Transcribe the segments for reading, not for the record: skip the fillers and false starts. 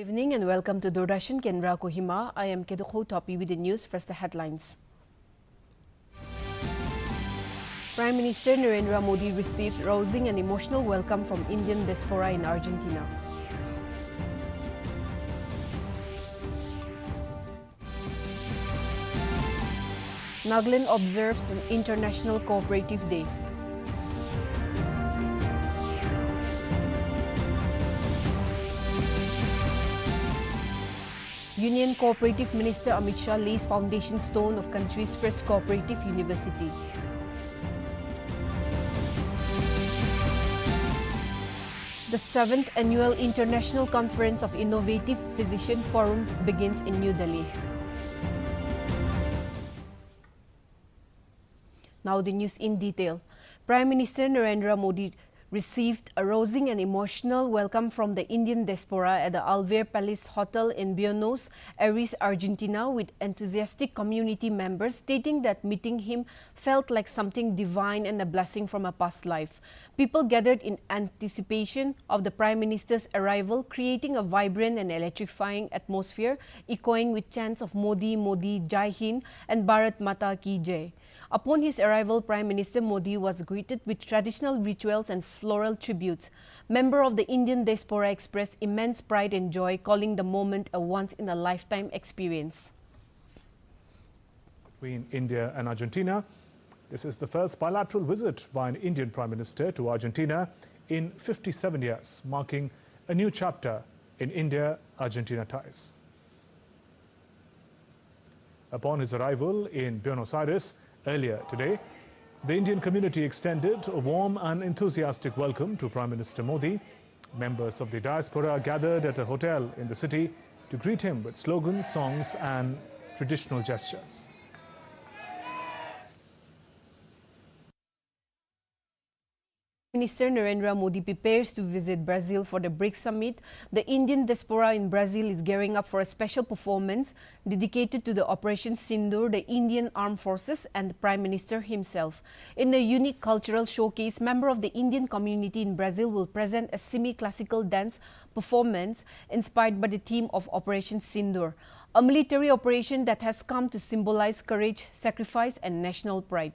Good evening and welcome to Doordarshan Kendra Kohima. I am Kedukho Topi with the news. First, the headlines. Prime Minister Narendra Modi received rousing and emotional welcome from Indian diaspora in Argentina. Nagaland observes an International Cooperative Day. Union Cooperative Minister Amit Shah lays foundation stone of country's first cooperative university. The 7th Annual International Conference of Innovative Physician Forum begins in New Delhi. Now the news in detail. Prime Minister Narendra Modi received a rousing and emotional welcome from the Indian diaspora at the Alvear Palace Hotel in Buenos Aires, Argentina, with enthusiastic community members stating that meeting him felt like something divine and a blessing from a past life. People gathered in anticipation of the Prime Minister's arrival, creating a vibrant and electrifying atmosphere, echoing with chants of Modi, Modi, Jai Hind and Bharat Mata Ki Jai. Upon his arrival, Prime Minister Modi was greeted with traditional rituals and floral tributes. Members of the Indian diaspora expressed immense pride and joy, calling the moment a once-in-a-lifetime experience. Between India and Argentina, this is the first bilateral visit by an Indian Prime Minister to Argentina in 57 years, marking a new chapter in India-Argentina ties. Upon his arrival in Buenos Aires, earlier today, the Indian community extended a warm and enthusiastic welcome to Prime Minister Modi. Members of the diaspora gathered at a hotel in the city to greet him with slogans, songs and traditional gestures. Minister Narendra Modi prepares to visit Brazil for the BRICS summit. The Indian diaspora in Brazil is gearing up for a special performance dedicated to the Operation Sindoor, the Indian Armed Forces and the Prime Minister himself. In a unique cultural showcase, members of the Indian community in Brazil will present a semi-classical dance performance inspired by the theme of Operation Sindoor, a military operation that has come to symbolize courage, sacrifice and national pride.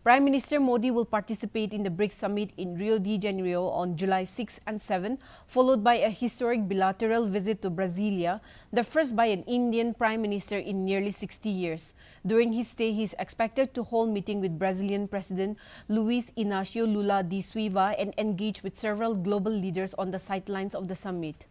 Prime Minister Modi will participate in the BRICS summit in Rio de Janeiro on July 6 and 7, followed by a historic bilateral visit to Brasilia, the first by an Indian Prime Minister in nearly 60 years. During his stay, he is expected to hold meeting with Brazilian President Luiz Inácio Lula da Silva and engage with several global leaders on the sidelines of the summit.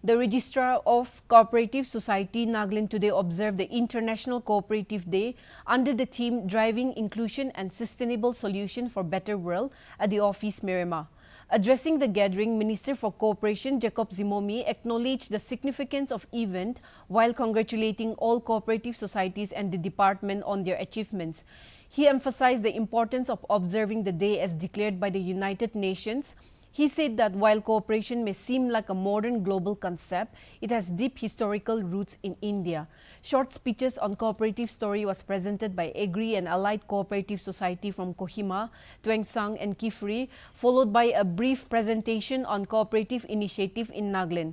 The Registrar of Cooperative Society Nagaland today observed the International Cooperative Day under the theme Driving Inclusion and Sustainable Solution for Better World at the office Miramar. Addressing the gathering, Minister for Cooperation Jacob Zimomi acknowledged the significance of event while congratulating all cooperative societies and the department on their achievements. He emphasized the importance of observing the day as declared by the United Nations. He said that while cooperation may seem like a modern global concept, it has deep historical roots in India. Short speeches on cooperative story was presented by Agri and Allied Cooperative Society from Kohima, Tuengsang and Kifri, followed by a brief presentation on cooperative initiative in Nagaland.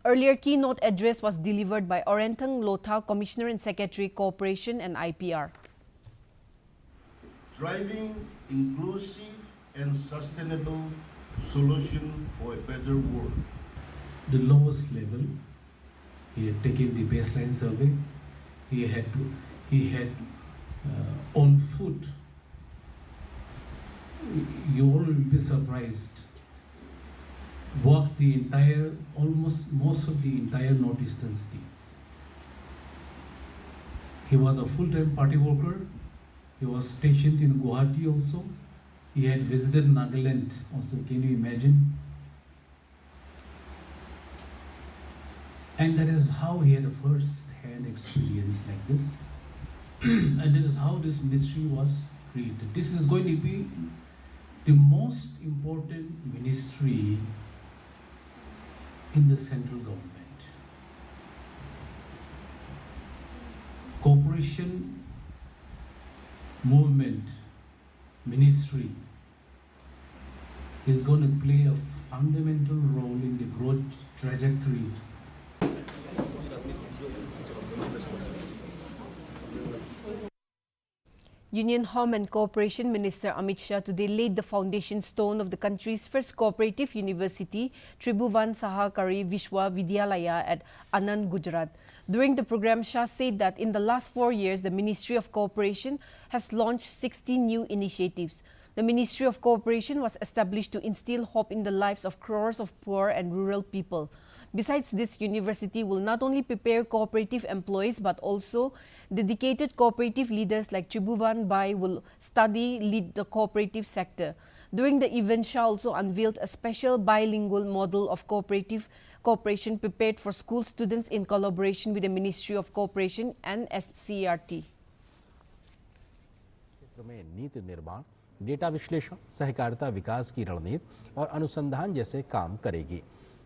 Earlier, keynote address was delivered by Orentang Lotha, Commissioner and Secretary, Cooperation and IPR. Driving inclusive and sustainable solution for a better world. The lowest level, he had taken the baseline survey. He had on foot. You all will be surprised. Walked the entire, most of the entire northeastern states. He was a full-time party worker. He was stationed in Guwahati also. He had visited Nagaland also, can you imagine? And that is how he had a first-hand experience like this. And that is how this ministry was created. This is going to be the most important ministry in the central government. Cooperation movement ministry is going to play a fundamental role in the growth trajectory. Union Home and Cooperation Minister Amit Shah today laid the foundation stone of the country's first cooperative university, Tribhuvan Sahakari Vishwa Vidyalaya at Anand, Gujarat. During the program, Shah said that in the last 4 years, the Ministry of Cooperation has launched 60 new initiatives. The Ministry of Cooperation was established to instill hope in the lives of crores of poor and rural people. Besides this, university will not only prepare cooperative employees but also dedicated cooperative leaders like Tribhuvan Bai will lead the cooperative sector. During the event, Shah also unveiled a special bilingual model of cooperation prepared for school students in collaboration with the Ministry of Cooperation and SCERT. क्षेत्र में नीति निर्माण, data विश्लेषण, सहकारिता विकास की रणनीति और अनुसंधान जैसे काम करेगी।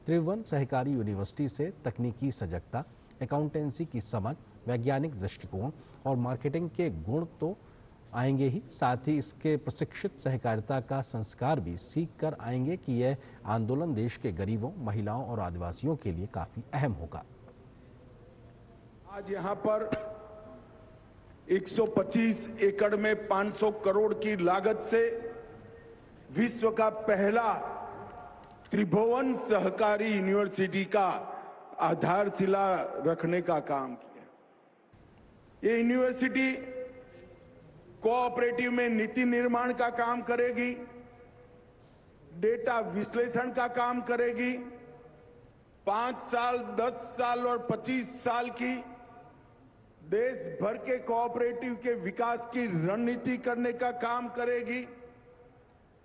त्रिभुवन सहकारी यूनिवर्सिटी से तकनीकी सजगता, अकाउंटेंसी की समझ, वैज्ञानिक दृष्टिकोण और मार्केटिंग के गुण तो आएंगे ही, साथ ही इसके प्रशिक्षित सहकारिता का संस्कार भी सीख कर आएंगे कि यह आंदोलन देश के गरीबों, महिलाओं और आदिवासियों के लिए काफी अहम होगा। आज यहाँ पर 125 एकड़ में 500 करोड़ की लागत से विश्व का पहला त्रिभुवन सहकारी यूनिवर्सिटी का आधारशिला रखने का काम किया। ये यूनिवर्सिटी कोऑपरेटिव में नीति निर्माण का काम करेगी, डेटा विश्लेषण का काम करेगी, 5 साल, 10 साल और 25 साल की देश भर के कोऑपरेटिव के विकास की रणनीति करने का काम करेगी।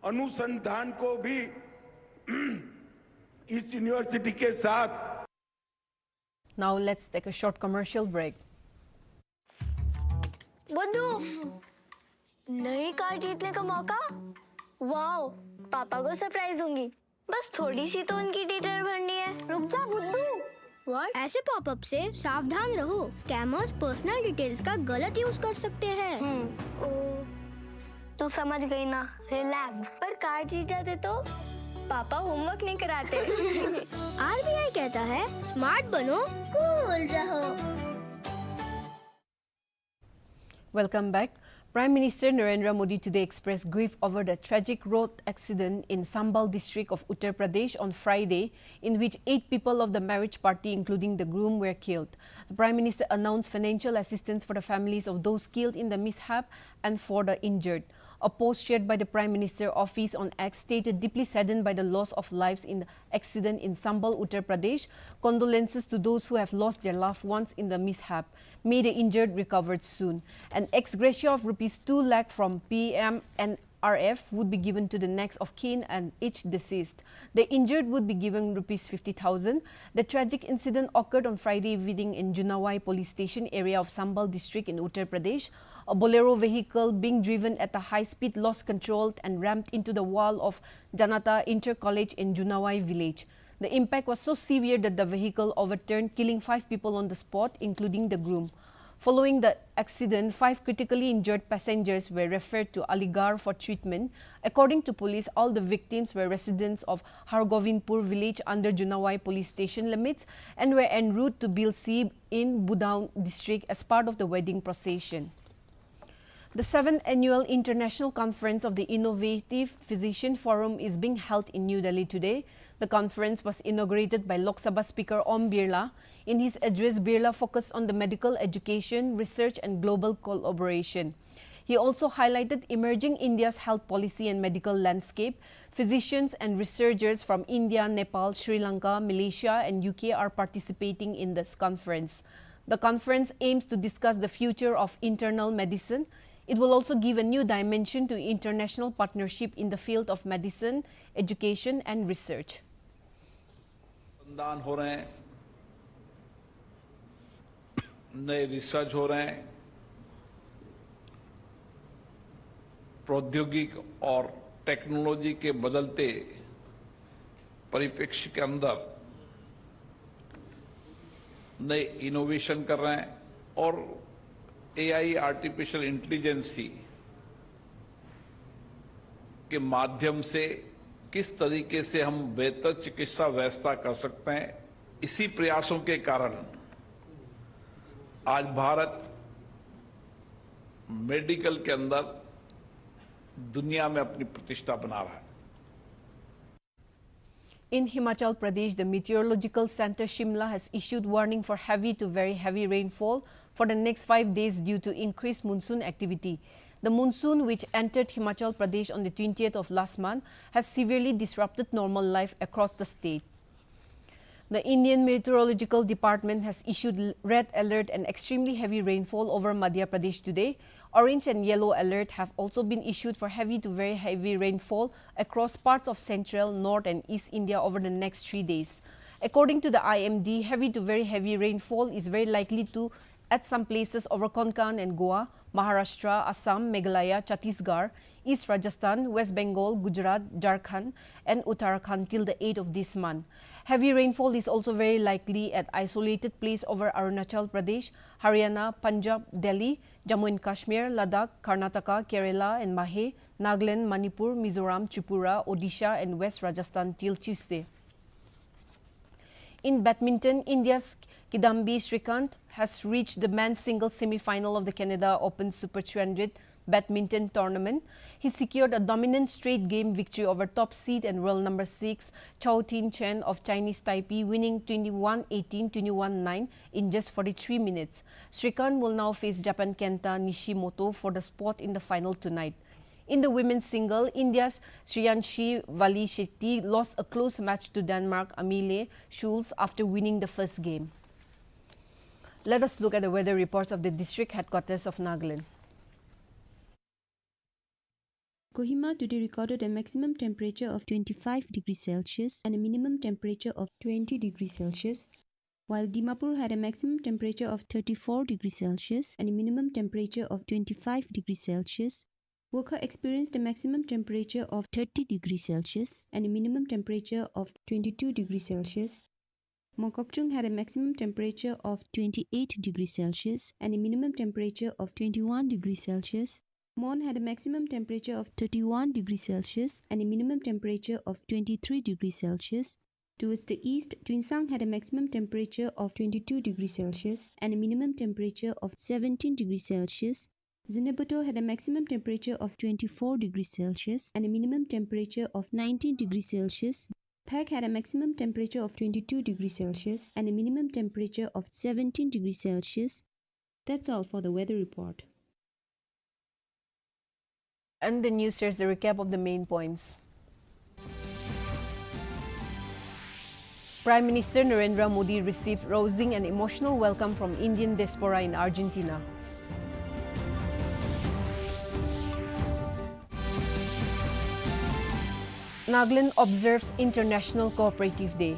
अनुसंधान को भी इस यूनिवर्सिटी के साथ। Now let's take a short commercial break. बुद्धू, नई कार जीतने का मौका? वाओ, पापा को सरप्राइज दूंगी। बस थोड़ी सी तो उनकी डिटेल भरनी है। रुक जा बुद्धू। What? ऐसे पॉपअप से सावधान रहो। स्कैमर्स पर्सनल डिटेल्स का गलत यूज कर सकते हैं। तू समझ गई ना, रिलैक्स। पर कार जीत जाते तो पापा होमवर्क नहीं कराते। आरबीआई कहता है स्मार्ट बनो, कूल रहो। Welcome back. Prime Minister Narendra Modi today expressed grief over the tragic road accident in Sambal district of Uttar Pradesh on Friday, in which 8 people of the marriage party, including the groom, were killed. The Prime Minister announced financial assistance for the families of those killed in the mishap and for the injured. A post shared by the Prime Minister office on X stated, deeply saddened by the loss of lives in the accident in Sambal, Uttar Pradesh. Condolences to those who have lost their loved ones in the mishap. May the injured recover soon. An ex gratia of ₹2 lakh from PMNRF would be given to the next of kin and each deceased. The injured would be given ₹50,000. The tragic incident occurred on Friday evening in Junawai police station area of Sambal district in Uttar Pradesh. A Bolero vehicle being driven at a high speed lost control and rammed into the wall of Janata Inter College in Junawai village. The impact was so severe that the vehicle overturned, killing 5 people on the spot, including the groom. Following the accident, 5 critically injured passengers were referred to Aligarh for treatment. According to police, all the victims were residents of Hargovindpur village under Junawai police station limits and were en route to Bilsi in Budaun district as part of the wedding procession. The 7th Annual International Conference of the Innovative Physician Forum is being held in New Delhi today. The conference was inaugurated by Lok Sabha Speaker Om Birla. In his address, Birla focused on the medical education, research and global collaboration. He also highlighted emerging India's health policy and medical landscape. Physicians and researchers from India, Nepal, Sri Lanka, Malaysia and UK are participating in this conference. The conference aims to discuss the future of internal medicine. It will also give a new dimension to international partnership in the field of medicine, education and research. अनुसंधान हो रहे हैं, नए research हो रहे हैं, प्रौद्योगिकी और टेक्नोलॉजी के बदलते परिप्रेक्ष्य के अंदर नए इनोवेशन कर रहे हैं और एआई आर्टिफिशियल इंटेलिजेंसी के माध्यम से किस तरीके से हम बेहतर चिकित्सा व्यवस्था कर सकते हैं, इसी प्रयासों के कारण आज भारत मेडिकल के अंदर दुनिया में अपनी प्रतिष्ठा बना रहा है। In Himachal Pradesh, the Meteorological Center Shimla has issued warning for heavy to very heavy rainfall for the next 5 days due to increased monsoon activity. The monsoon, which entered Himachal Pradesh on the 20th of last month, has severely disrupted normal life across the state. The Indian Meteorological Department has issued red alert and extremely heavy rainfall over Madhya Pradesh today. Orange and yellow alert have also been issued for heavy to very heavy rainfall across parts of central, north and east India over the next 3 days. According to the IMD, heavy to very heavy rainfall is very likely to at some places over Konkan and Goa, Maharashtra, Assam, Meghalaya, Chhattisgarh, East Rajasthan, West Bengal, Gujarat, Jharkhand and Uttarakhand till the 8th of this month. Heavy rainfall is also very likely at isolated place over Arunachal Pradesh, Haryana, Punjab, Delhi, Jammu and Kashmir, Ladakh, Karnataka, Kerala and Mahe, Nagaland, Manipur, Mizoram, Tripura, Odisha and West Rajasthan till Tuesday. In badminton, India's Kidambi Srikanth has reached the men's singles semi-final of the Canada Open Super 300 badminton tournament. He secured a dominant straight game victory over top seed and world number 6 Chao Tin Chen of Chinese Taipei, winning 21-18, 21-9 in just 43 minutes. Srikanth will now face Japan Kenta Nishimoto for the spot in the final tonight. In the women's single, India's Shriyanshi Valishetty lost a close match to Denmark Amelie Schulz after winning the first game. Let us look at the weather reports of the district headquarters of Nagaland. Kohima today recorded a maximum temperature of 25 degrees Celsius and a minimum temperature of 20 degrees Celsius, while Dimapur had a maximum temperature of 34 degrees Celsius and a minimum temperature of 25 degrees Celsius. Wokha experienced a maximum temperature of 30 degrees Celsius and a minimum temperature of 22 degrees Celsius. Mokokchung had a maximum temperature of 28 degrees Celsius and a minimum temperature of 21 degrees Celsius. Mon had a maximum temperature of 31 degrees Celsius and a minimum temperature of 23 degrees Celsius. Towards the east, Twinsang had a maximum temperature of 22 degrees Celsius and a minimum temperature of 17 degrees Celsius. Zinebuto had a maximum temperature of 24 degrees Celsius and a minimum temperature of 19 degrees Celsius. Phek had a maximum temperature of 22 degrees Celsius and a minimum temperature of 17 degrees Celsius. That's all for the weather report. And the news shares the recap of the main points. Prime Minister Narendra Modi received rousing and emotional welcome from Indian diaspora in Argentina. Nagaland observes International Cooperative Day.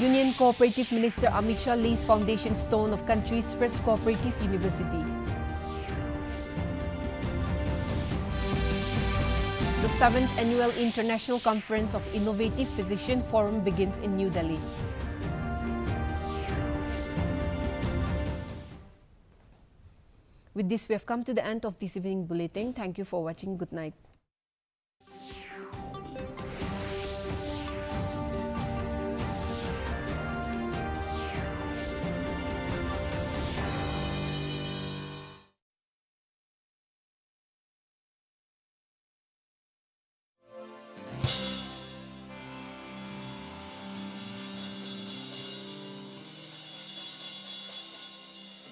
Union Cooperative Minister Amit Shah lays foundation stone of country's first cooperative university. The 7th Annual International Conference of Innovative Physician Forum begins in New Delhi. With this, we have come to the end of this evening bulletin. Thank you for watching. Good night.